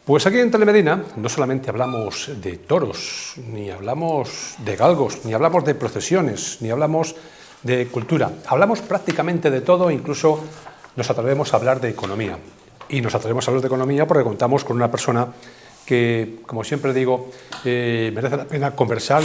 Pues aquí en Telemedina no solamente hablamos de toros, ni hablamos de galgos, ni hablamos de procesiones, ni hablamos de cultura. Hablamos prácticamente de todo, incluso nos atrevemos a hablar de economía. Y nos atrevemos a hablar de economía porque contamos con una persona que, como siempre digo, merece la pena conversar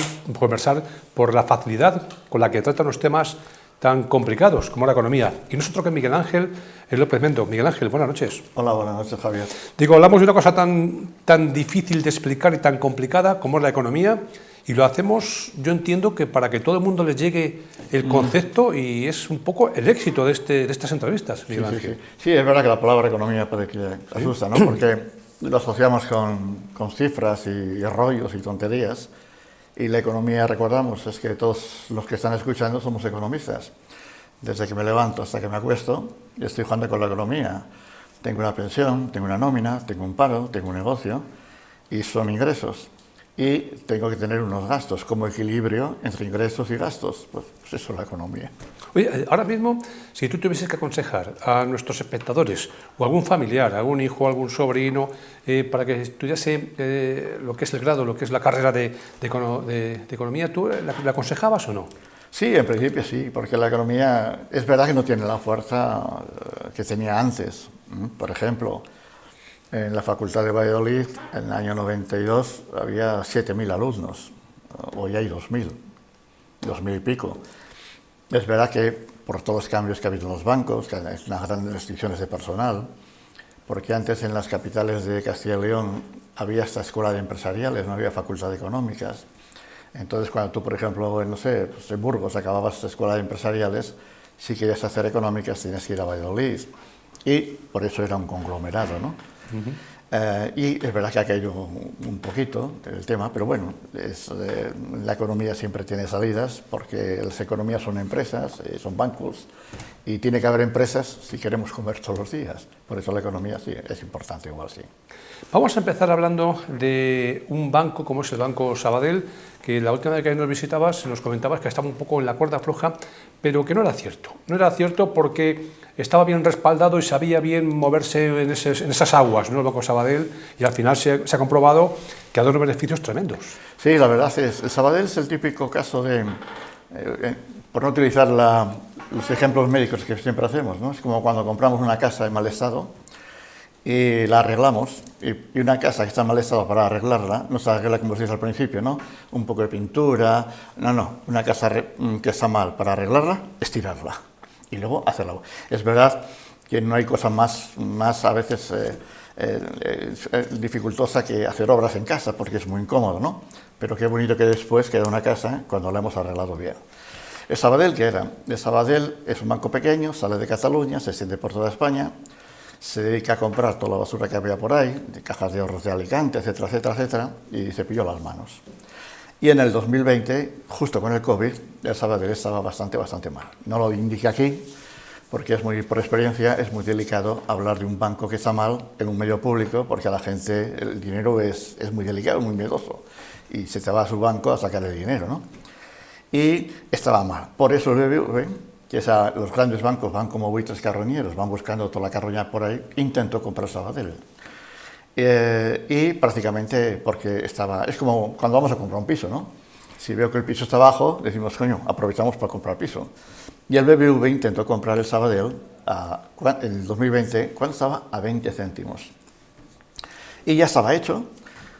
por la facilidad con la que trata los temas tan complicados como la economía. Y nosotros que Miguel Ángel López Mendo. Miguel Ángel, buenas noches. Hola, buenas noches, Javier. Digo, hablamos de una cosa tan difícil de explicar y tan complicada como es la economía, y lo hacemos, yo entiendo, que para que todo el mundo les llegue el concepto, y es un poco el éxito de estas entrevistas, Miguel Ángel. Sí, es verdad que la palabra economía puede que asusta, ¿no? Porque lo asociamos con cifras y rollos y tonterías. Y la economía, recordamos, es que todos los que están escuchando somos economistas. Desde que me levanto hasta que me acuesto, yo estoy jugando con la economía. Tengo una pensión, tengo una nómina, tengo un paro, tengo un negocio, y son ingresos. Y tengo que tener unos gastos, como equilibrio entre ingresos y gastos. Pues eso es la economía. Oye, ahora mismo, si tú tuvieses que aconsejar a nuestros espectadores, o algún familiar, algún hijo, algún sobrino, para que estudiase lo que es el grado, lo que es la carrera de economía, ¿tú le aconsejabas o no? Sí, en principio sí, porque la economía es verdad que no tiene la fuerza que tenía antes. Por ejemplo, en la Facultad de Valladolid, en el año 92, había 7.000 alumnos, hoy hay 2.000 y pico. Es verdad que por todos los cambios que ha habido en los bancos, que hay unas grandes restricciones de personal, porque antes en las capitales de Castilla y León había esta escuela de empresariales, no había facultad de económicas. Entonces, cuando tú, por ejemplo, no sé, pues en Burgos acababas esta escuela de empresariales, si querías hacer económicas tenías que ir a Valladolid. Y por eso era un conglomerado, ¿no? Y es verdad que ha caído un poquito el tema, pero bueno, la economía siempre tiene salidas, porque las economías son empresas, son bancos, y tiene que haber empresas si queremos comer todos los días. Por eso la economía sí es importante, igual sí. Vamos a empezar hablando de un banco como es el Banco Sabadell, que la última vez que nos visitabas nos comentabas que estaba un poco en la cuerda floja, pero que no era cierto. No era cierto porque estaba bien respaldado y sabía bien moverse en esas aguas, ¿no? El Banco Sabadell, y al final se ha comprobado que ha dado unos beneficios tremendos. Sí, la verdad es, el Sabadell es el típico caso de, por no utilizar los ejemplos médicos que siempre hacemos, ¿no? Es como cuando compramos una casa en mal estado y la arreglamos, y una casa que está en mal estado, para arreglarla, no se arregla como os dije al principio, ¿no? Un poco de pintura, no, una casa que está mal, para arreglarla, estirarla y luego hacerla. Es verdad que no hay cosa más a veces dificultosa que hacer obras en casa, porque es muy incómodo, ¿no? Pero qué bonito que después queda una casa cuando la hemos arreglado bien. ¿El Sabadell qué era? El Sabadell es un banco pequeño, sale de Cataluña, se extiende por toda España, se dedica a comprar toda la basura que había por ahí, de cajas de ahorros de Alicante, etcétera, etcétera, etcétera, y se pilló las manos. Y en el 2020, justo con el COVID, el Sabadell estaba bastante mal. No lo indiqué aquí, porque por experiencia es muy delicado hablar de un banco que está mal en un medio público, porque a la gente el dinero es muy delicado, muy miedoso, y se te va a su banco a sacar el dinero, ¿no? Y estaba mal. Por eso el BBV, que los grandes bancos van como buitres carroñeros, van buscando toda la carroña por ahí, intentó comprar Sabadell. Y prácticamente porque es como cuando vamos a comprar un piso, ¿no? Si veo que el piso está bajo, decimos, coño, aprovechamos para comprar piso. Y el BBV intentó comprar el Sabadell en el 2020, cuando estaba a 20 céntimos. Y ya estaba hecho,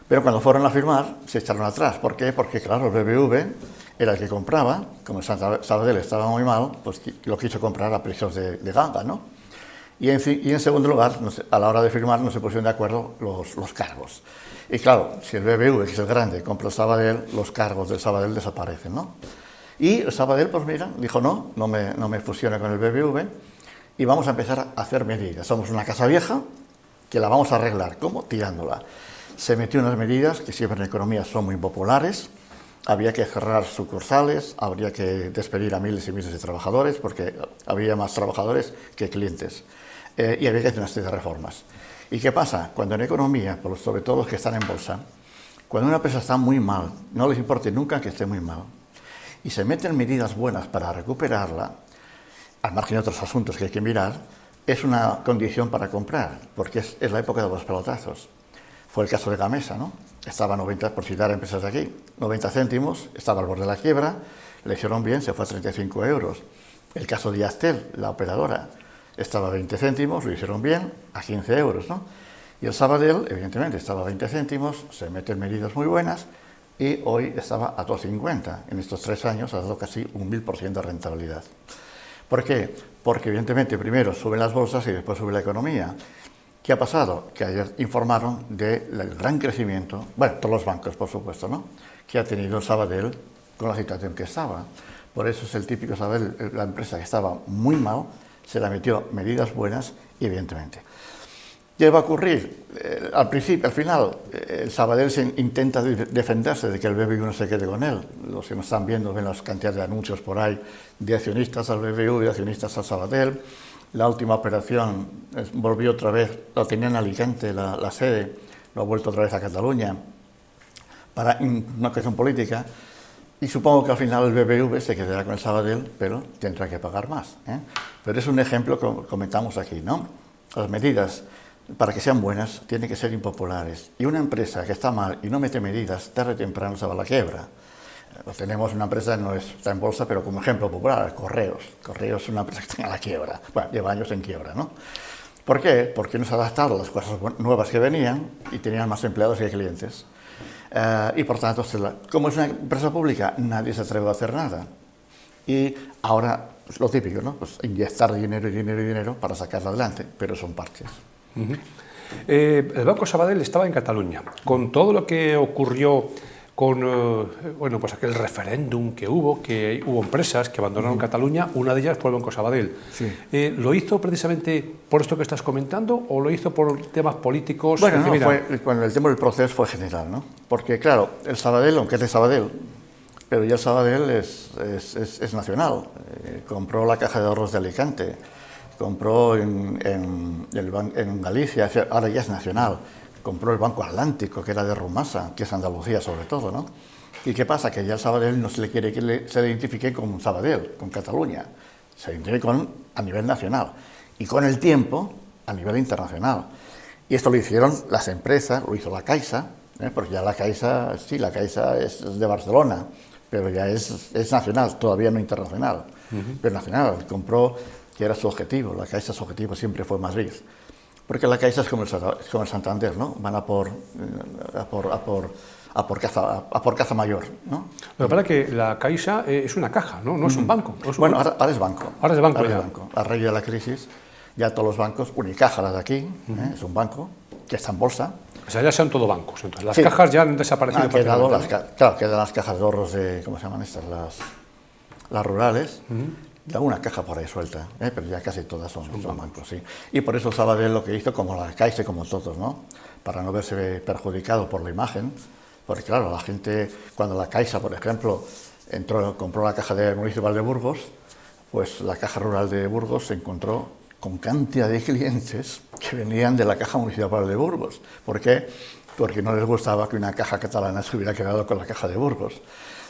pero cuando fueron a firmar, se echaron atrás. ¿Por qué? Porque, claro, el BBV era el que compraba, como el Sabadell estaba muy mal, pues lo quiso comprar a precios de ganga, ¿no? Y en segundo lugar, a la hora de firmar no se pusieron de acuerdo los cargos. Y claro, si el BBV, que es el grande, compra el Sabadell, los cargos del Sabadell desaparecen, ¿no? Y el Sabadell, pues mira, dijo no me fusione con el BBV, y vamos a empezar a hacer medidas. Somos una casa vieja que la vamos a arreglar. ¿Cómo? Tirándola. Se metió unas medidas que siempre en economía son muy populares. Había que cerrar sucursales, habría que despedir a miles y miles de trabajadores, porque había más trabajadores que clientes. Y había que hacer una serie de reformas. ¿Y qué pasa? Cuando en economía, sobre todo los que están en bolsa, cuando una empresa está muy mal, no les importe nunca que esté muy mal, y se meten medidas buenas para recuperarla, al margen de otros asuntos que hay que mirar, es una condición para comprar, porque es la época de los pelotazos. Fue el caso de Gamesa, ¿no? Estaba 90, por citar empresas de aquí, 90 céntimos, estaba al borde de la quiebra, le hicieron bien, se fue a 35 euros. El caso de Yastel, la operadora, estaba a 20 céntimos, lo hicieron bien, a 15 euros, ¿no? Y el Sabadell, evidentemente, estaba a 20 céntimos, se meten medidas muy buenas y hoy estaba a 2,50. En estos 3 años ha dado casi un 1000% de rentabilidad. ¿Por qué? Porque evidentemente primero suben las bolsas y después sube la economía. ¿Qué ha pasado? Que ayer informaron del gran crecimiento, bueno, todos los bancos, por supuesto, ¿no?, que ha tenido el Sabadell con la situación que estaba. Por eso es el típico Sabadell, la empresa que estaba muy mal, se le metió medidas buenas y evidentemente. ¿Qué va a ocurrir? Al principio, al final, el Sabadell intenta defenderse de que el BBV no se quede con él. Los que nos están viendo ven las cantidades de anuncios por ahí de accionistas al BBV, de accionistas al Sabadell. La última operación volvió otra vez, lo tenía en Alicante, la sede, lo ha vuelto otra vez a Cataluña para una cuestión política. Y supongo que al final el BBV se quedará con el Sabadell, pero tendrá que pagar más, ¿eh? Pero es un ejemplo que comentamos aquí, ¿no? Las medidas, para que sean buenas, tienen que ser impopulares. Y una empresa que está mal y no mete medidas, tarde o temprano se va a la quiebra. Tenemos una empresa que no está en bolsa, pero como ejemplo popular, Correos. Correos es una empresa que está en la quiebra. Bueno, lleva años en quiebra, ¿no? ¿Por qué? Porque no se ha adaptado a las cosas nuevas que venían y tenían más empleados que clientes. Y por tanto, como es una empresa pública, nadie se atreve a hacer nada. Y ahora, lo típico, ¿no? Pues inyectar dinero y dinero y dinero para sacarla adelante, pero son parches. El Banco Sabadell estaba en Cataluña. Con todo lo que ocurrió con bueno, pues aquel referéndum que hubo empresas que abandonaron Cataluña, una de ellas fue el Banco Sabadell. Sí. ¿Lo hizo precisamente por esto que estás comentando o lo hizo por temas políticos? Bueno, no, bueno, el tema del proceso fue general, ¿no? Porque claro, el Sabadell, aunque es de Sabadell, pero ya el Sabadell es nacional. Compró la Caja de Ahorros de Alicante, compró en Galicia, ahora ya es nacional. Compró el Banco Atlántico, que era de Rumasa, que es Andalucía sobre todo, ¿no? ¿Y qué pasa? Que ya el Sabadell no se le quiere que se identifique con Sabadell, con Cataluña, se identifique a nivel nacional y con el tiempo a nivel internacional. Y esto lo hicieron las empresas, lo hizo la Caixa, porque ya la Caixa, sí, la Caixa es de Barcelona, pero ya es nacional, todavía no internacional, pero nacional. Compró, que era su objetivo, la Caixa su objetivo siempre fue Madrid. Porque la Caixa es como el Santander, ¿no? Van a por caza mayor, ¿no? Lo que pasa es que la Caixa es una caja, ¿no? No es un banco. No es un bueno, banco. ahora es banco. Ahora es banco, ahora ya. Es banco. A raíz de la crisis, ya todos los bancos, Unicaja, la de aquí, es un banco que está en bolsa. O sea, ya sean todo bancos. Entonces, las Sí. cajas ya han desaparecido. Claro, quedan las cajas de ahorros de, ¿cómo se llaman estas? Las rurales. Da una caja por ahí suelta, pero ya casi todas son bancos, sí. Y por eso Sabadell lo que hizo, como la Caixa, como todos, ¿no? Para no verse perjudicado por la imagen, porque claro, la gente, cuando la Caixa, por ejemplo, compró la Caja Municipal de Burgos, pues la Caja Rural de Burgos se encontró con cantidad de clientes que venían de la Caja Municipal de Burgos. ¿Por qué? Porque no les gustaba que una caja catalana se hubiera quedado con la Caja de Burgos.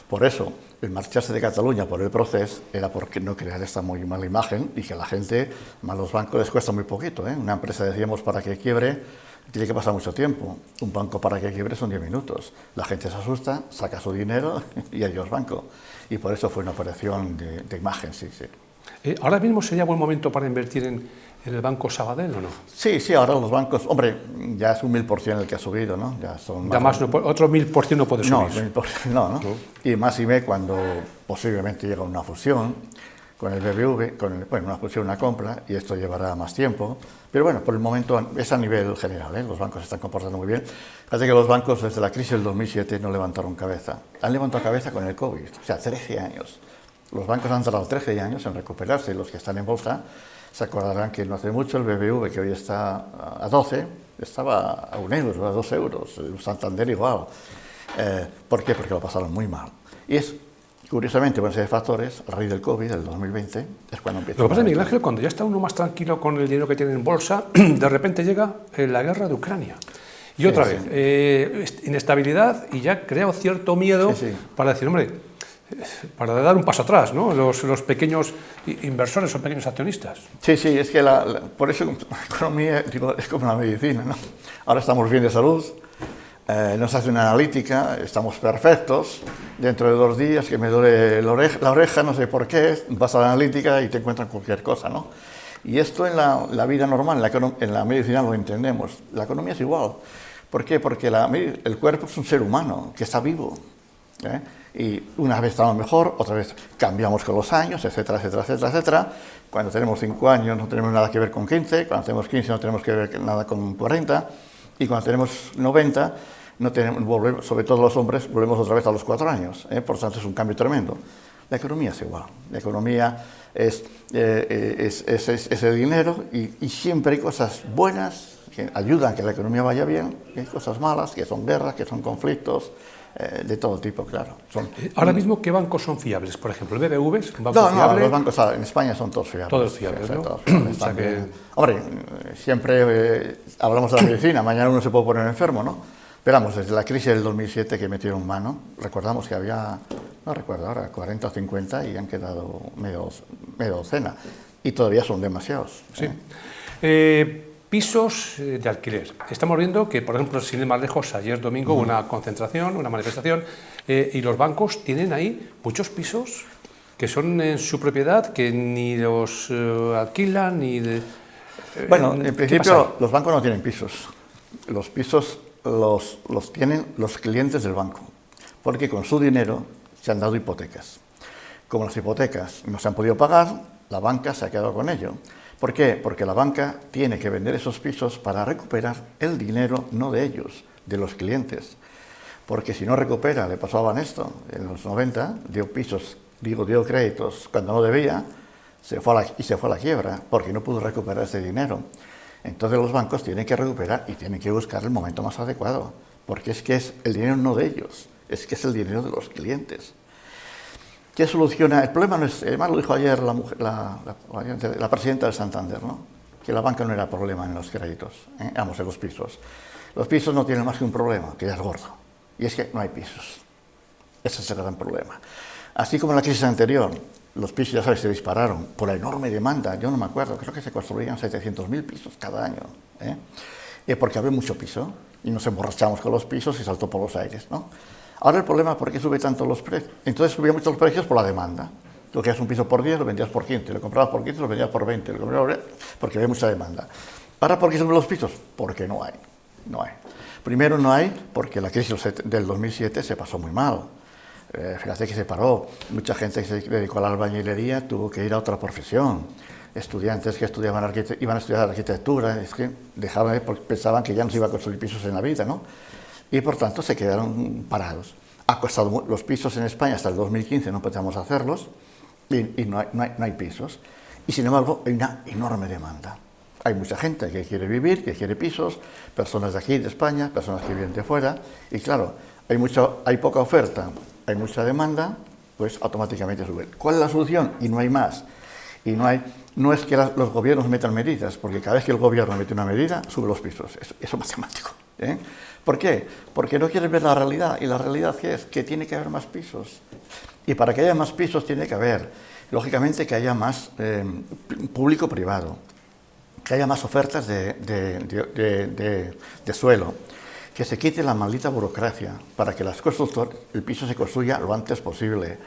Por eso, el marcharse de Cataluña por el proceso era porque no crear esta muy mala imagen y que la gente, más los bancos les cuesta muy poquito, ¿eh? Una empresa, decíamos, para que quiebre, tiene que pasar mucho tiempo. Un banco para que quiebre son 10 minutos. La gente se asusta, saca su dinero y adiós banco. Y por eso fue una operación de imagen, sí, sí. ¿Ahora mismo sería buen momento para invertir en el Banco Sabadell o no? Sí, sí, ahora los bancos, hombre, ya es un 1000% el que ha subido, ¿no? Ya son más otro 1000% no puede subir. No. Y más y me cuando posiblemente llega una fusión con el BBV, una fusión, una compra, y esto llevará más tiempo. Pero bueno, por el momento es a nivel general, ¿eh? Los bancos se están comportando muy bien. Fíjate que los bancos desde la crisis del 2007 no levantaron cabeza. Han levantado cabeza con el COVID, o sea, 13 años. Los bancos han tardado 13 años en recuperarse, y los que están en bolsa se acordarán que no hace mucho el BBV, que hoy está a 12, estaba a 1 euro, a 2 euros, el Santander igual. ¿Por qué? Porque lo pasaron muy mal. Y es, curiosamente, por una serie de factores, a raíz del COVID, del 2020, es cuando empieza. Lo que pasa, Miguel Ángel, cuando ya está uno más tranquilo con el dinero que tiene en bolsa, de repente llega la guerra de Ucrania. Y otra vez, inestabilidad, y ya crea cierto miedo para decir, hombre, para dar un paso atrás, ¿no? Los pequeños inversores o pequeños accionistas. Sí, sí, es que por eso la economía, digo, es como la medicina, ¿no? Ahora estamos bien de salud, nos hace una analítica, estamos perfectos, dentro de 2 días que me duele la oreja, no sé por qué, vas a la analítica y te encuentran cualquier cosa, ¿no? Y esto en la vida normal, en la medicina lo entendemos, la economía es igual. ¿Por qué? Porque el cuerpo es un ser humano que está vivo, ¿eh? Y una vez estamos mejor, otra vez cambiamos con los años, etcétera, etcétera, etcétera, etcétera. Cuando tenemos 5 años no tenemos nada que ver con 15, cuando tenemos 15 no tenemos que ver nada con 40, y cuando tenemos 90, sobre todo los hombres, volvemos otra vez a los 4 años, ¿eh? Por tanto es un cambio tremendo. La economía es igual, la economía es el dinero y siempre hay cosas buenas que ayudan a que la economía vaya bien, y hay cosas malas, que son guerras, que son conflictos, de todo tipo, claro. Ahora mismo, ¿qué bancos son fiables? Por ejemplo, ¿el BBV es un banco no, fiable? No, los bancos en España son todos fiables. Todos fiables, ¿no? Todos fiables. O sea hombre, siempre hablamos de la medicina, mañana uno se puede poner enfermo, ¿no? Pero vamos, desde la crisis del 2007 que metieron mano, recordamos que había, no recuerdo ahora, 40 o 50 y han quedado media docena. Y todavía son demasiados. Sí. Pisos de alquiler. Estamos viendo que, por ejemplo, sin ir más lejos, ayer domingo hubo una concentración, una manifestación, y los bancos tienen ahí muchos pisos que son en su propiedad, que ni los alquilan, ni... Bueno, en principio los bancos no tienen pisos. Los pisos los tienen los clientes del banco, porque con su dinero se han dado hipotecas. Como las hipotecas no se han podido pagar, la banca se ha quedado con ello. ¿Por qué? Porque la banca tiene que vender esos pisos para recuperar el dinero, no de ellos, de los clientes. Porque si no recupera, le pasó a Banesto en los 90, dio créditos cuando no debía, se fue a la quiebra, porque no pudo recuperar ese dinero. Entonces los bancos tienen que recuperar y tienen que buscar el momento más adecuado, porque es que es el dinero no de ellos, es que es el dinero de los clientes. ¿Qué soluciona? El problema no es, además lo dijo ayer la presidenta de Santander, ¿no? Que la banca no era problema en los créditos, en los pisos. Los pisos no tienen más que un problema, que ya es gordo, y es que no hay pisos. Ese es el gran problema. Así como en la crisis anterior, los pisos, ya sabes, se dispararon por la enorme demanda. Yo no me acuerdo, creo que se construían 700.000 pisos cada año, porque había mucho piso, y nos emborrachamos con los pisos y saltó por los aires, ¿no? Ahora el problema es por qué sube tanto los precios. Entonces subían mucho los precios por la demanda. Tú querías un piso por 10, lo vendías por 15, lo comprabas por 15, lo vendías por 20, porque había mucha demanda. Ahora, ¿por qué suben los pisos? Porque no hay. No hay. Primero no hay porque la crisis del 2007 se pasó muy mal. Fíjate que se paró. Mucha gente que se dedicó a la albañilería tuvo que ir a otra profesión. Estudiantes que iban a estudiar arquitectura, es que pensaban que ya no se iba a construir pisos en la vida, ¿no? Y por tanto se quedaron parados. Ha costado los pisos en España hasta el 2015, no podíamos hacerlos, y no hay pisos. Y sin embargo hay una enorme demanda. Hay mucha gente que quiere vivir, que quiere pisos, personas de aquí, de España, personas que vienen de fuera, y claro, hay poca oferta, hay mucha demanda, pues automáticamente sube. ¿Cuál es la solución? Y no hay más. Y no es que los gobiernos metan medidas, porque cada vez que el gobierno mete una medida, sube los pisos. Eso es matemático, ¿eh? ¿Por qué? Porque no quieren ver la realidad. ¿Y la realidad qué es? Que tiene que haber más pisos. Y para que haya más pisos tiene que haber, lógicamente, que haya más público-privado, que haya más ofertas de suelo, que se quite la maldita burocracia para que el piso se construya lo antes posible.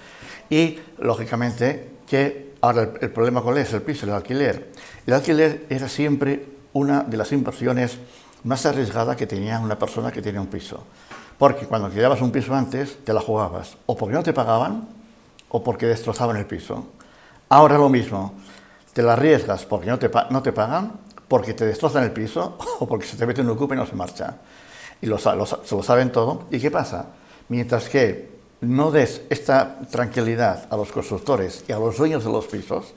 Y, lógicamente, que ahora el problema cuál es, el piso, el alquiler. El alquiler era siempre una de las inversiones más arriesgada que tenía una persona que tenía un piso. Porque cuando alquilabas un piso antes, te la jugabas, o porque no te pagaban, o porque destrozaban el piso. Ahora lo mismo, te la arriesgas porque no te pagan, porque te destrozan el piso, o porque se te mete un ocupa y no se marcha. Y se lo saben todo. ¿Y qué pasa? Mientras que no des esta tranquilidad a los constructores y a los dueños de los pisos,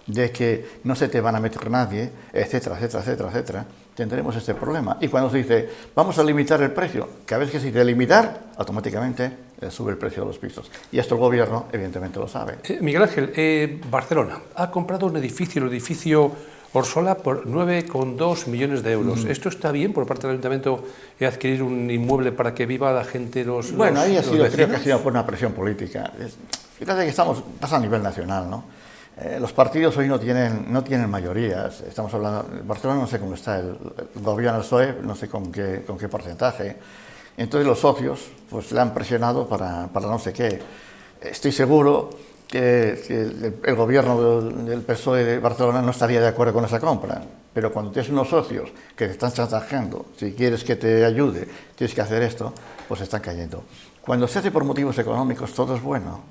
de que no se te van a meter nadie, etcétera, etcétera, etcétera, etcétera, tendremos este problema. Y cuando se dice, vamos a limitar el precio, cada vez que se dice limitar, automáticamente sube el precio de los pisos. Y esto el gobierno, evidentemente, lo sabe. Miguel Ángel, Barcelona ha comprado un edificio, el edificio por sola por 9,2 millones de euros. ¿Esto está bien por parte del Ayuntamiento adquirir un inmueble para que viva la gente, Bueno, ahí vecinos? creo que ha sido por una presión política. Fíjate que pasa a nivel nacional, ¿no? Los partidos hoy no tienen mayorías. Estamos hablando, Barcelona no sé cómo está, el gobierno del PSOE, no sé con qué porcentaje. Entonces los socios pues le han presionado para no sé qué. Estoy seguro que el gobierno del PSOE de Barcelona no estaría de acuerdo con esa compra, pero cuando tienes unos socios que te están chantajeando, si quieres que te ayude, tienes que hacer esto, pues están cayendo. Cuando se hace por motivos económicos, todo es bueno.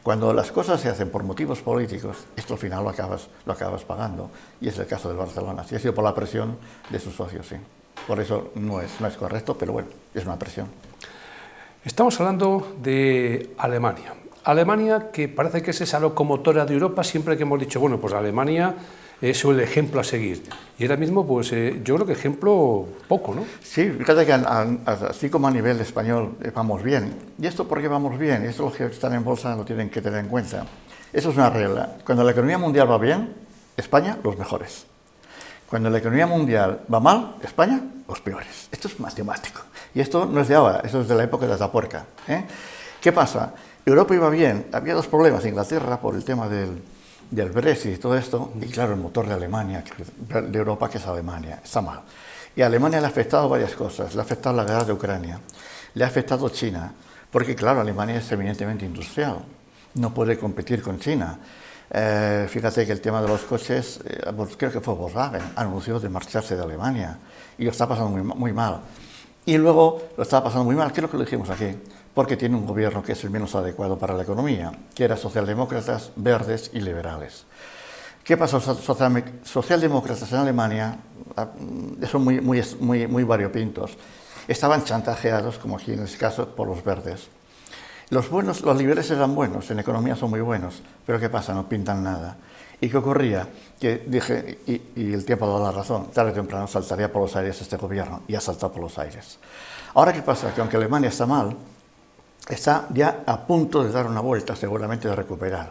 Cuando las cosas se hacen por motivos políticos, esto al final lo acabas pagando, y es el caso del Barcelona. Si ha sido por la presión de sus socios, sí. Por eso no es correcto, pero bueno, es una presión. Estamos hablando de Alemania. Alemania, que parece que es esa locomotora de Europa, siempre que hemos dicho, bueno, pues Alemania es el ejemplo a seguir. Y ahora mismo, pues yo creo que ejemplo poco, ¿no? Sí, fíjate que así como a nivel español vamos bien. ¿Y esto por qué vamos bien? Esto los que están en bolsa lo tienen que tener en cuenta. Eso es una regla. Cuando la economía mundial va bien, España, los mejores. Cuando la economía mundial va mal, España, los peores. Esto es matemático. Y esto no es de ahora, esto es de la época de Atapuerca. ¿Qué pasa? Europa iba bien, había dos problemas. Inglaterra, por el tema del Brexit y todo esto, y claro, el motor de Alemania, de Europa, que es Alemania, está mal. Y a Alemania le ha afectado varias cosas. Le ha afectado la guerra de Ucrania, le ha afectado China, porque claro, Alemania es eminentemente industrial, no puede competir con China. Fíjate que el tema de los coches, creo que fue Volkswagen, anunció de marcharse de Alemania, y lo está pasando muy mal. Y luego lo estaba pasando muy mal, creo que lo dijimos aquí, porque tiene un gobierno que es el menos adecuado para la economía, que era socialdemócratas, verdes y liberales. ¿Qué pasa? Socialdemócratas en Alemania son muy variopintos. Estaban chantajeados, como aquí en este caso, por los verdes. Los liberales eran buenos, en economía son muy buenos, pero ¿qué pasa? No pintan nada. ¿Y qué ocurría? Que dije, y el tiempo ha dado la razón, tarde o temprano saltaría por los aires este gobierno, y ha saltado por los aires. Ahora, ¿qué pasa? Que aunque Alemania está mal, está ya a punto de dar una vuelta, seguramente de recuperar,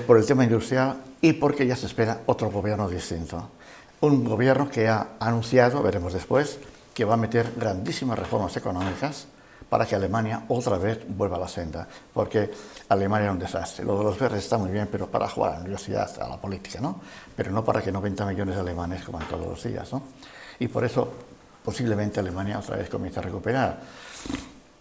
por el tema industrial y porque ya se espera otro gobierno distinto. Un gobierno que ha anunciado, veremos después, que va a meter grandísimas reformas económicas para que Alemania otra vez vuelva a la senda, porque Alemania era un desastre. Lo de los verdes está muy bien, pero para jugar a la universidad, a la política, ¿no? Pero no para que 90 millones de alemanes coman todos los días, ¿no? Y por eso, posiblemente Alemania otra vez comience a recuperar.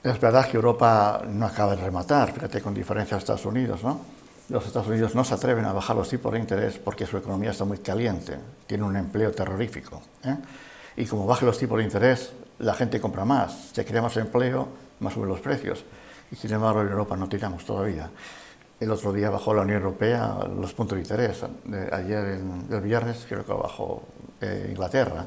Es verdad que Europa no acaba de rematar, fíjate, con diferencia a Estados Unidos, ¿no? Los Estados Unidos no se atreven a bajar los tipos de interés porque su economía está muy caliente, tiene un empleo terrorífico, y como bajen los tipos de interés, la gente compra más, se crea más empleo, más suben los precios. Y sin embargo, en Europa no tiramos todavía. El otro día bajó la Unión Europea los puntos de interés. Ayer, el viernes, creo que bajó Inglaterra.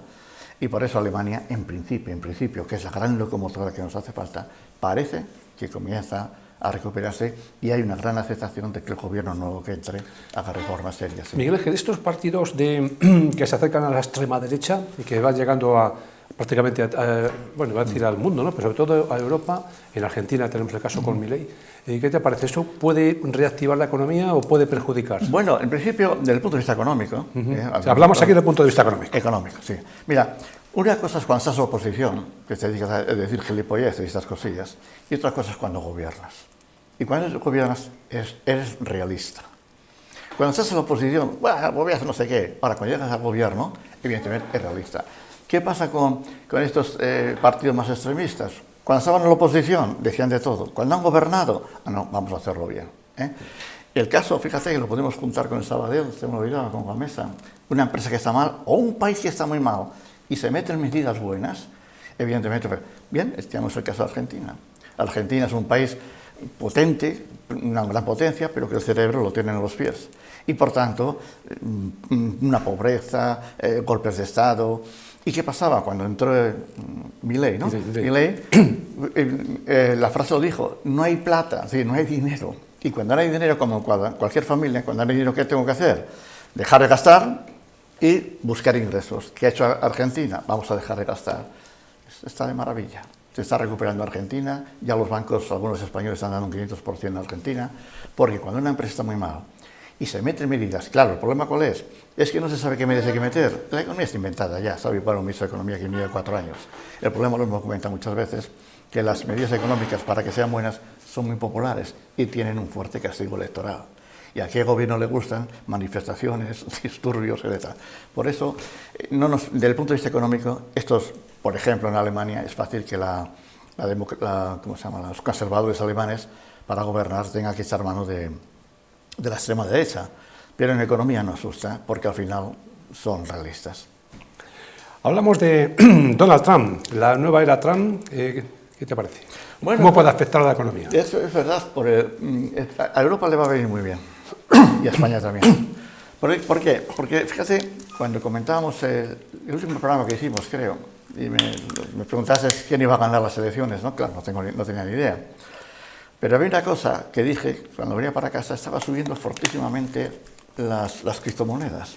Y por eso Alemania, en principio, que es la gran locomotora que nos hace falta, parece que comienza a recuperarse y hay una gran aceptación de que el gobierno nuevo que entre haga reformas serias. ¿Sí? Miguel Ángel, estos partidos que se acercan a la extrema derecha y que van llegando a prácticamente, bueno, iba a decir al mundo, ¿no? Pero sobre todo a Europa, en Argentina tenemos el caso con Milei. ¿Qué te parece? ¿Esto puede reactivar la economía o puede perjudicar? Bueno, en principio, desde el punto de vista económico... Hablamos aquí desde el punto de vista económico. Económico, sí. Mira, una cosa es cuando estás en la oposición, que te dedicas a decir gilipolleces y estas cosillas, y otra cosa es cuando gobiernas. Y cuando gobiernas, eres realista. Cuando estás en la oposición, bueno, voy a hacer no sé qué. Ahora, cuando llegas al gobierno, evidentemente es realista. ¿Qué pasa con estos partidos más extremistas? Cuando estaban en la oposición, decían de todo. Cuando han gobernado, no, vamos a hacerlo bien. El caso, fíjate que lo podemos juntar con el Sabadell, se me olvidaba, con Gamesa. Una empresa que está mal o un país que está muy mal y se meten medidas buenas, evidentemente, bien, tenemos el caso de Argentina. Argentina es un país potente, una gran potencia, pero que el cerebro lo tienen en los pies. Y por tanto, una pobreza, golpes de Estado. ¿Y qué pasaba cuando entró Milei, no? Milei, la frase lo dijo, no hay plata, es decir, no hay dinero. Y cuando no hay dinero, como cualquier familia, cuando no hay dinero, ¿qué tengo que hacer? Dejar de gastar y buscar ingresos. ¿Qué ha hecho Argentina? Vamos a dejar de gastar. Está de maravilla. Se está recuperando Argentina, ya los bancos, algunos españoles están dando un 500% en Argentina, porque cuando una empresa está muy mal y se meten medidas. Claro, ¿el problema cuál es? Es que no se sabe qué medidas hay que meter. La economía está inventada ya, sabe para un ministro de Economía que lleva 4 años. El problema, lo hemos comentado muchas veces, que las medidas económicas, para que sean buenas, son muy populares y tienen un fuerte castigo electoral. Y a qué gobierno le gustan manifestaciones, disturbios, etc. Por eso, desde el punto de vista económico, por ejemplo, en Alemania es fácil que ¿cómo se llama? Los conservadores alemanes, para gobernar, tengan que echar mano de la extrema derecha. Pero en economía no asusta, porque al final son realistas. Hablamos de Donald Trump, la nueva era Trump. ¿Qué te parece? Bueno, ¿Cómo puede afectar a la economía? Eso es verdad, a Europa le va a venir muy bien, y a España también. ¿Por qué? Porque, fíjate, cuando comentábamos el último programa que hicimos, creo, y me preguntaste quién iba a ganar las elecciones, ¿no? Claro, no tenía ni idea. Pero había una cosa que dije, cuando venía para casa, estaba subiendo fortísimamente las criptomonedas.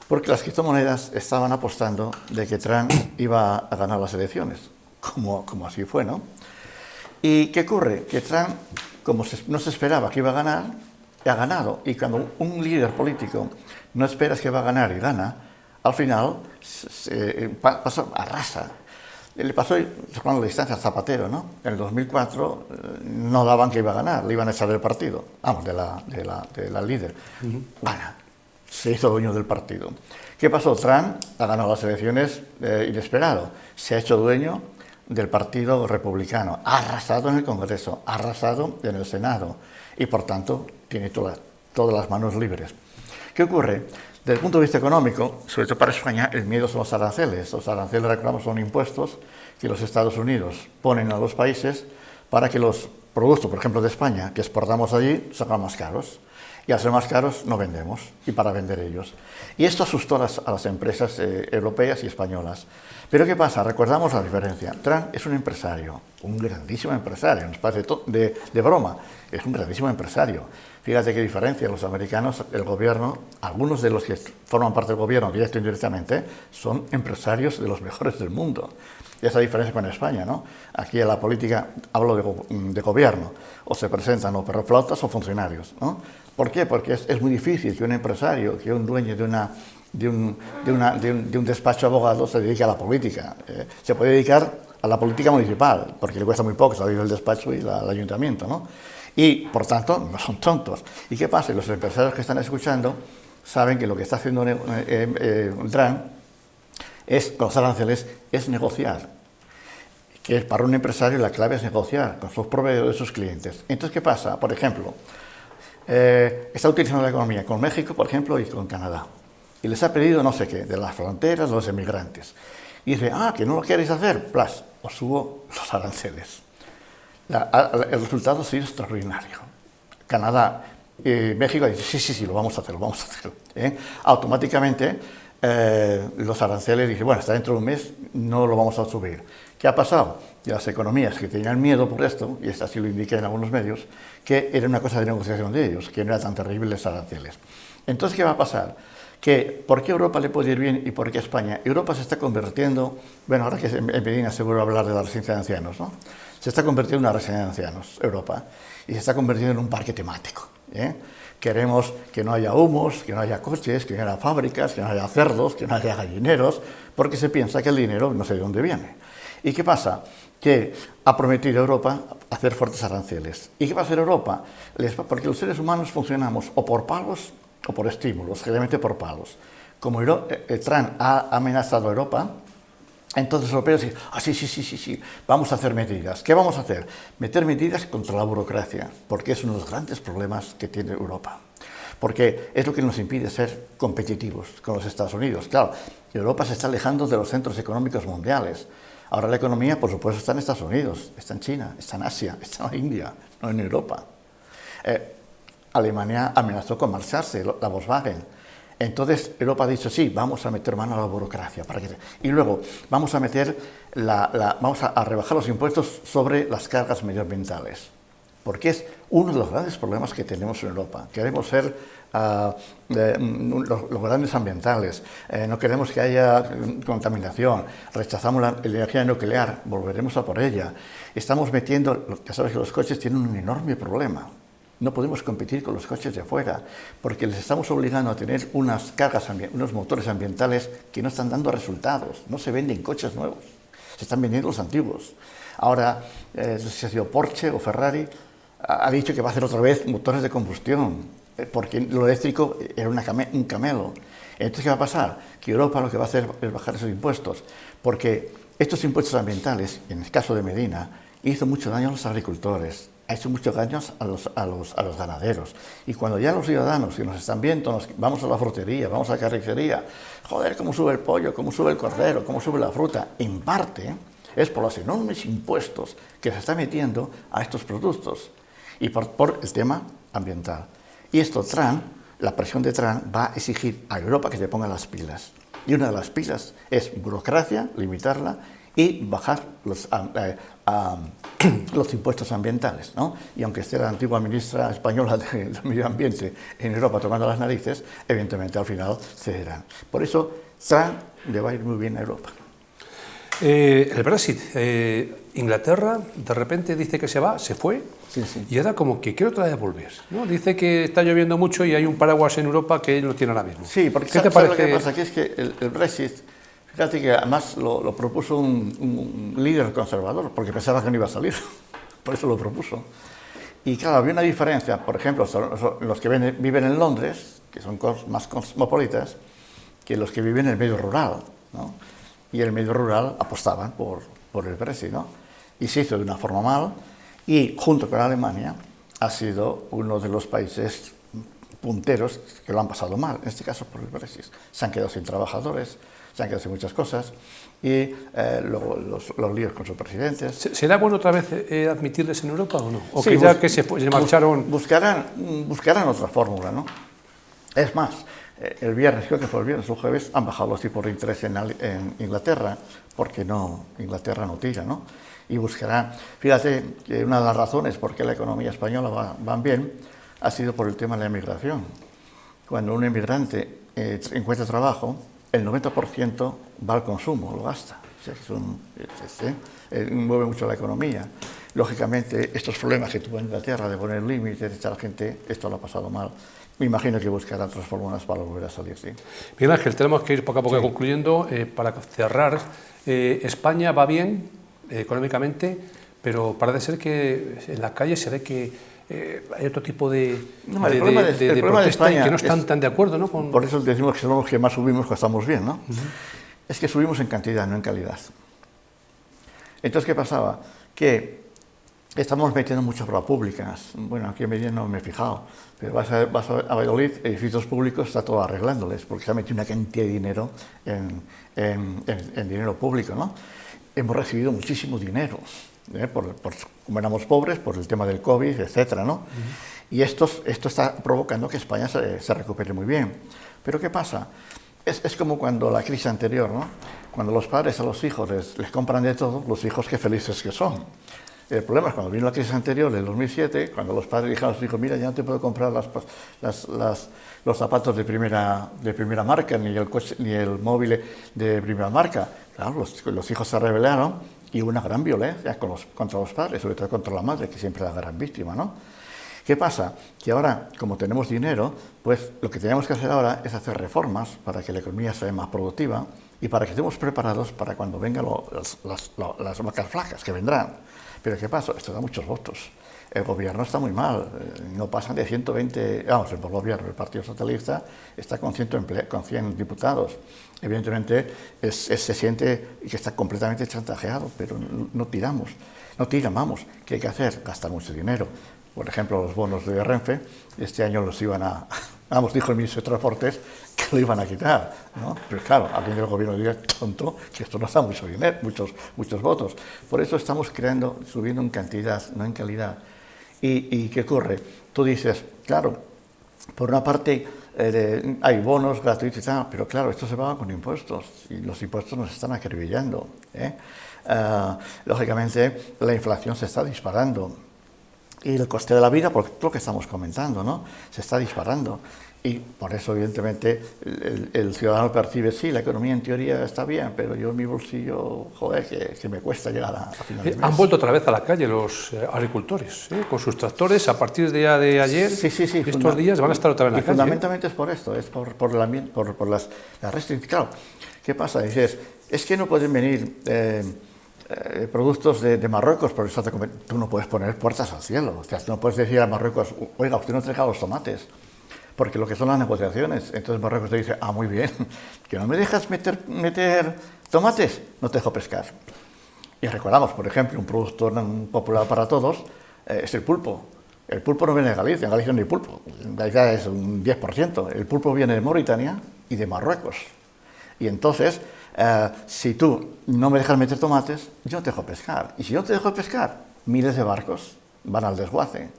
Porque las criptomonedas estaban apostando de que Trump iba a ganar las elecciones, como así fue, ¿no? ¿Y qué ocurre? Que Trump, como no se esperaba que iba a ganar, ha ganado. Y cuando un líder político no esperas que va a ganar y gana, al final arrasa. Le pasó, recuerdo la distancia, a Zapatero, ¿no? En el 2004 no daban que iba a ganar, le iban a echar del partido, vamos, de la líder. Gana, se hizo dueño del partido. ¿Qué pasó? Trump ha ganado las elecciones inesperado, se ha hecho dueño del Partido Republicano, ha arrasado en el Congreso, ha arrasado en el Senado y, por tanto, tiene todas las manos libres. ¿Qué ocurre? Desde el punto de vista económico, sobre todo para España, el miedo son los aranceles. Los aranceles, recordamos, son impuestos que los Estados Unidos ponen a los países para que los productos, por ejemplo, de España, que exportamos allí, salgan más caros. Y al ser más caros, no vendemos, y para vender ellos. Y esto asustó a las empresas europeas y españolas. Pero ¿qué pasa? Recordamos la diferencia. Trump es un empresario, un grandísimo empresario, nos parece de broma, es un grandísimo empresario. Fíjate qué diferencia, los americanos, el gobierno, algunos de los que forman parte del gobierno, directo e indirectamente, son empresarios de los mejores del mundo. Y esa diferencia con España, ¿no? Aquí en la política, hablo de gobierno, o se presentan o perroflautas o funcionarios, ¿no? ¿Por qué? Porque es muy difícil que un empresario, que un dueño de un despacho de abogados se dedique a la política. Se puede dedicar a la política municipal, porque le cuesta muy poco salir del despacho y el ayuntamiento, ¿no? Y, por tanto, no son tontos. ¿Y qué pasa? Los empresarios que están escuchando saben que lo que está haciendo Trump con los aranceles es negociar. Que para un empresario la clave es negociar con sus proveedores, sus clientes. Entonces, ¿qué pasa? Por ejemplo, está utilizando la economía con México, por ejemplo, y con Canadá. Y les ha pedido no sé qué, de las fronteras, de los emigrantes. Y dice, que no lo queréis hacer, plas, os subo los aranceles. El resultado ha sido extraordinario. Canadá y México dicen, sí, lo vamos a hacer. Automáticamente los aranceles dicen, bueno, hasta dentro de un mes no lo vamos a subir. ¿Qué ha pasado? Y las economías que tenían miedo por esto, y así lo indiqué en algunos medios, que era una cosa de negociación de ellos, que no era tan terrible los aranceles. Entonces, ¿qué va a pasar? ¿Por qué Europa le puede ir bien y por qué España? Europa se está convirtiendo, bueno, ahora que en Medina seguro va a hablar de la residencia de ancianos, ¿no? Se está convirtiendo en una residencia de ancianos, Europa, y se está convirtiendo en un parque temático. Queremos que no haya humos, que no haya coches, que no haya fábricas, que no haya cerdos, que no haya gallineros, porque se piensa que el dinero no sé de dónde viene. ¿Y qué pasa? Que ha prometido Europa hacer fuertes aranceles. ¿Y qué va a hacer Europa? Porque los seres humanos funcionamos o por palos o por estímulos, generalmente por palos. Como Trump ha amenazado a Europa, entonces los europeos dicen, sí, vamos a hacer medidas. ¿Qué vamos a hacer? Meter medidas contra la burocracia, porque es uno de los grandes problemas que tiene Europa. Porque es lo que nos impide ser competitivos con los Estados Unidos. Claro, Europa se está alejando de los centros económicos mundiales. Ahora la economía, por supuesto, está en Estados Unidos, está en China, está en Asia, está en India, no en Europa. Alemania amenazó con marcharse, la Volkswagen. Entonces Europa ha dicho, sí, vamos a meter mano a la burocracia. Y luego vamos a vamos a rebajar los impuestos sobre las cargas medioambientales. Porque es uno de los grandes problemas que tenemos en Europa. Queremos ser los grandes ambientales, no queremos que haya contaminación, rechazamos la energía nuclear, volveremos a por ella. Estamos metiendo, ya sabes que los coches tienen un enorme problema. No podemos competir con los coches de afuera, porque les estamos obligando a tener unas cargas, unos motores ambientales que no están dando resultados. No se venden coches nuevos, se están vendiendo los antiguos. Ahora, no sé si ha sido Porsche o Ferrari, ha dicho que va a hacer otra vez motores de combustión, porque lo eléctrico era un camelo. Entonces, ¿qué va a pasar? Que Europa lo que va a hacer es bajar esos impuestos, porque estos impuestos ambientales, en el caso de Medina, hizo mucho daño a los agricultores, ha hecho muchos daños a los ganaderos. Y cuando ya los ciudadanos que nos están viendo, vamos a la frutería, vamos a la carnicería, joder, cómo sube el pollo, cómo sube el cordero, cómo sube la fruta, en parte es por los enormes impuestos que se está metiendo a estos productos y por el tema ambiental. Y esto, la presión de Trump va a exigir a Europa que se ponga las pilas. Y una de las pilas es burocracia, limitarla y bajar los impuestos ambientales, ¿no? Y aunque esté la antigua ministra española de Medio Ambiente en Europa tomando las narices, evidentemente al final cederán. Por eso Trump le va a ir muy bien a Europa. El Brexit, Inglaterra de repente dice que se va, se fue, sí, sí. Y ahora como que quiere otra vez volver, ¿no? Dice que está lloviendo mucho y hay un paraguas en Europa que él no tiene ahora mismo. Sí, porque ¿qué te parece? Lo que pasa aquí es que el Brexit, fíjate que además lo propuso un líder conservador, porque pensaba que no iba a salir, por eso lo propuso. Y claro, había una diferencia, por ejemplo, los que viven en Londres, que son más cosmopolitas, que los que viven en el medio rural, ¿no? Y el medio rural apostaban por el Brexit, ¿no? Y se hizo de una forma mal, y junto con Alemania ha sido uno de los países punteros que lo han pasado mal, en este caso por el Brexit. Se han quedado sin trabajadores, se han quedado sin muchas cosas, y luego los líos con sus presidentes. ¿Será bueno otra vez admitirles en Europa o no? ¿O sí, que ya que se marcharon? Buscarán otra fórmula, ¿no? Es más, el viernes, creo que fue el viernes o el jueves, han bajado los tipos de interés en Inglaterra, porque Inglaterra no tira, ¿no? Y buscarán, fíjate que una de las razones por qué la economía española va bien ha sido por el tema de la emigración. Cuando un emigrante encuentra trabajo, el 90% va al consumo, lo gasta. O sea, mueve mucho la economía. Lógicamente, estos problemas que tuvo Inglaterra de poner límites, de echar a la gente, esto lo ha pasado mal. Me imagino que buscará otras fórmulas para volver a salir, sí. Miguel Ángel, tenemos que ir poco a poco concluyendo. Para cerrar, España va bien económicamente, pero parece ser que en las calles se ve que hay otro tipo de protesta y que no están tan de acuerdo, ¿no? Por eso decimos que somos los que más subimos cuando estamos bien, ¿no? Es que subimos en cantidad, no en calidad. Entonces, ¿qué pasaba? Que estamos metiendo muchas obras públicas. Bueno, aquí en Medina no me he fijado, pero vas a Valladolid, edificios públicos, está todo arreglándoles, porque se ha metido una cantidad de dinero en dinero público, ¿no? Hemos recibido muchísimo dinero, como éramos pobres, por el tema del COVID, etcétera, ¿no? Y esto está provocando que España se recupere muy bien. Pero ¿qué pasa? Es como cuando la crisis anterior, ¿no? Cuando los padres a los hijos les compran de todo, los hijos qué felices que son. El problema es cuando vino la crisis anterior, del 2007, cuando los padres dijeron a sus hijos, mira, ya no te puedo comprar los zapatos de primera marca, ni el coche, ni el móvil de primera marca. Claro, los hijos se rebelaron y hubo una gran violencia contra los padres, sobre todo contra la madre, que siempre es la gran víctima, ¿no? ¿Qué pasa? Que ahora, como tenemos dinero, pues lo que tenemos que hacer ahora es hacer reformas para que la economía sea más productiva y para que estemos preparados para cuando vengan las vacas flacas que vendrán. Pero ¿qué pasa? Esto da muchos votos. El gobierno está muy mal, no pasan de 120, vamos, el gobierno, el Partido Socialista está con 100 diputados. Evidentemente se siente que está completamente chantajeado, pero no tiramos, vamos, ¿qué hay que hacer? Gastar mucho dinero. Por ejemplo, los bonos de Renfe, este año los iban dijo el ministro de Transportes que lo iban a quitar, ¿no? Pero claro, alguien del gobierno diría, tonto, que esto nos da mucho dinero, muchos votos. Por eso estamos subiendo en cantidad, no en calidad. ¿Y qué ocurre? Tú dices, claro, por una parte hay bonos gratuitos y tal, pero claro, esto se paga con impuestos y los impuestos nos están acribillando, ¿eh? Lógicamente, la inflación se está disparando. Y el coste de la vida, por lo que estamos comentando, ¿no? Se está disparando. Y por eso, evidentemente, el ciudadano percibe, sí, la economía en teoría está bien, pero yo en mi bolsillo, joder, que me cuesta llegar a final de mes. Han vuelto otra vez a la calle los agricultores, con sus tractores, a partir de ayer, Sí, estos días van a estar otra vez en la calle. Fundamentalmente es por esto, es por las restricciones. Claro, ¿qué pasa? Dices, es que no pueden venir productos de Marruecos, porque tú no puedes poner puertas al cielo. O sea, tú no puedes decir a Marruecos, oiga, usted no traiga los tomates. Porque lo que son las negociaciones, entonces Marruecos te dice, ah, muy bien, que no me dejas meter tomates, no te dejo pescar. Y recordamos, por ejemplo, un producto popular para todos es el pulpo. El pulpo no viene de Galicia, en Galicia no hay pulpo, en Galicia es un 10%. El pulpo viene de Mauritania y de Marruecos. Y entonces, si tú no me dejas meter tomates, yo no te dejo pescar. Y si yo te dejo pescar, miles de barcos van al desguace.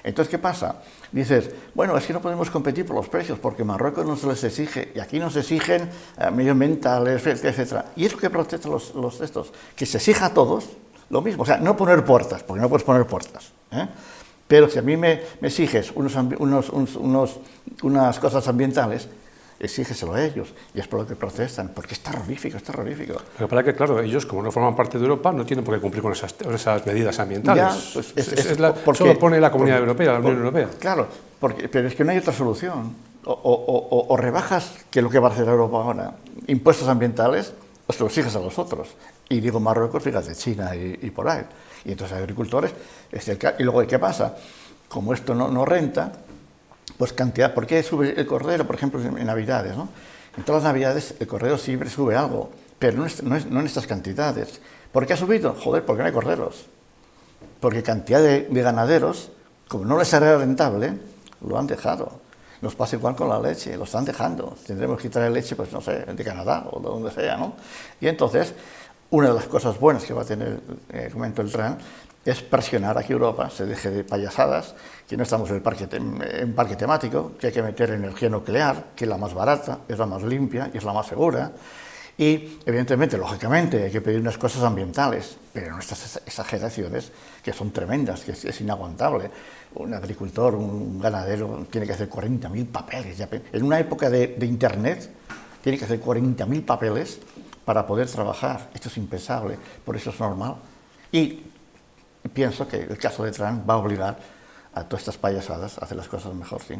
Entonces, ¿qué pasa? Dices, bueno, es que no podemos competir por los precios porque Marruecos no se les exige y aquí nos exigen medioambientales, etc. Y es lo que protesta los estos, que se exija a todos lo mismo. O sea, no poner puertas, porque no puedes poner puertas, ¿eh? Pero si a mí me exiges unas cosas ambientales, exígeselo a ellos, y es por lo que protestan, porque es terrorífico, es terrorífico. Lo que pasa es que, claro, ellos, como no forman parte de Europa, no tienen por qué cumplir con esas medidas ambientales. Ya, pues solo pone la Comunidad Europea, la Unión Europea. Claro, pero es que no hay otra solución. O rebajas, que es lo que va a hacer Europa ahora, impuestos ambientales, o se los exiges a los otros. Y digo Marruecos, fíjate, China y por ahí. Y entonces agricultores, y luego, ¿qué pasa? Como esto no renta, pues cantidad, ¿por qué sube el cordero, por ejemplo, en Navidades, ¿no? En todas las Navidades el cordero siempre sube algo, pero no en estas cantidades. ¿Por qué ha subido? Joder, porque no hay corderos. Porque cantidad de ganaderos, como no les será rentable, lo han dejado. Nos pasa igual con la leche, lo están dejando. Tendremos que quitar leche, pues no sé, de Canadá o de donde sea, ¿no? Y entonces, una de las cosas buenas que va a tener, comento el TRAN, es presionar a que Europa se deje de payasadas, que no estamos en un parque temático, que hay que meter energía nuclear, que es la más barata, es la más limpia y es la más segura. Y, evidentemente, lógicamente, hay que pedir unas cosas ambientales, pero no estas exageraciones que son tremendas, que es inaguantable. Un agricultor, un ganadero, tiene que hacer 40.000 papeles. En una época de Internet, tiene que hacer 40.000 papeles para poder trabajar. Esto es impensable, por eso es normal. Y pienso que el caso de Trump va a obligar a todas estas payasadas a hacer las cosas mejor, sí.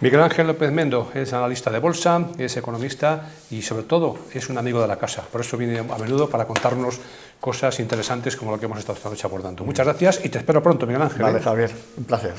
Miguel Ángel López Mendo es analista de bolsa, es economista y sobre todo es un amigo de la casa. Por eso viene a menudo para contarnos cosas interesantes como lo que hemos estado esta noche abordando. Muchas gracias y te espero pronto, Miguel Ángel. Vale, Javier, un placer.